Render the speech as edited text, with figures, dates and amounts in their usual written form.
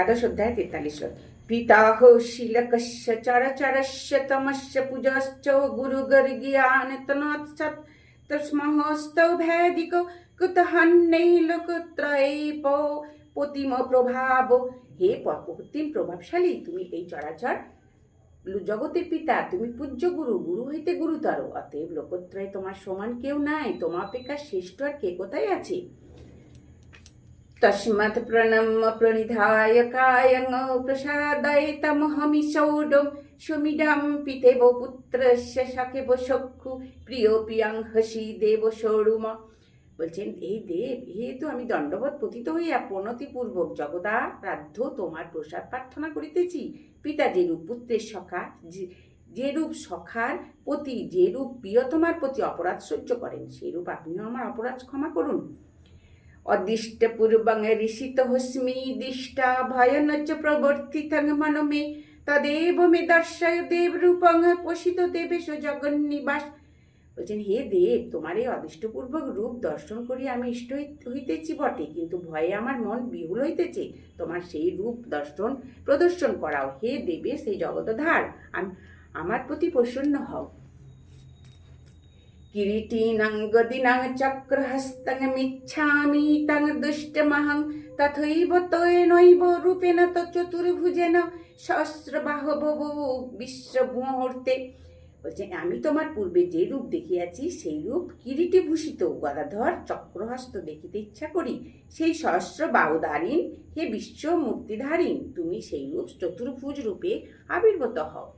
একাদশ অধ্যায় 43 শ্লোক। পিতাহ শিলকস্য চরচরস্য তমস্য পূজশ্চ গুরুগর্গীয়ানতনৎসৎ তস্মহস্তৌ ভেদিক কুতহন্নৈলোকত্রয়ীপ পতিম প্রভাব। হে অতিম প্রভাবশালী, তুমি এই চরাচর জগতের পিতা, তুমি পূজ্য গুরু, গুরু হইতে গুরুতর, অতএব লোকত্রয়ে তোমার সমান কেউ নাই, তোমার অপেক্ষা শ্রেষ্ঠ আর কে কোথায় আছে? তস্মাৎ প্রণম্য প্রণিধায় কায়ং প্রসাদয়িতমহমি সৌডম সুমিডাম পিতেব পুত্রস্য সখেব সক্ষু প্রিয় প্রিয়াং হসি দেব সৌরুম। বলছেন, এই দেব, তো আমি দণ্ডবৎ পতিত হইয়া প্রণতিপূর্বক জগদারাধ্য তোমার প্রসাদ প্রার্থনা করিতেছি। পিতা যেরূপ পুত্রের সখা, যেরূপ সখার প্রতি, যেরূপ প্রিয়তমার প্রতি অপরাধ সহ্য করেন, সেরূপ আপনিও আমার অপরাধ ক্ষমা করুন। অদিষ্ট পূর্বং ঋষিত হস্মি দিষ্টা ভয়নচ প্রবর্তিতং মনমে তদেব মে দর্শয় দেব রূপং পোষিত দেবেশ জগন্নিবাস। বলছেন, হে দেব, তোমার এই অদৃষ্টপূর্বক রূপ দর্শন করি আমি ইষ্ট হইতেছি বটে, কিন্তু ভয়ে আমার মন বিহুল হইতেছে। তোমার সেই রূপ প্রদর্শন করাও। হে দেবে সেই জগতধার, আমার প্রতি প্রসন্ন হও। কিরীটিনং গদিনং চক্রহস্তং মিচ্ছামি তং দুষ্টমহং তথৈব তয়েনৈব রূপেণ চতুর্ভুজেন সহস্রবাহব বিশ্বমুহূর্তে। বলছে, আমি তোমার পূর্বে যে রূপ দেখিয়াছি সেই রূপ কিরীটিভূষিত গদাধর চক্রহস্ত দেখিতে ইচ্ছা করি। সেই সহস্র বাহুধারীন হে বিশ্ব মূর্তিধারীন, তুমি সেই রূপ চতুর্ভুজ রূপে আবির্ভূত হও।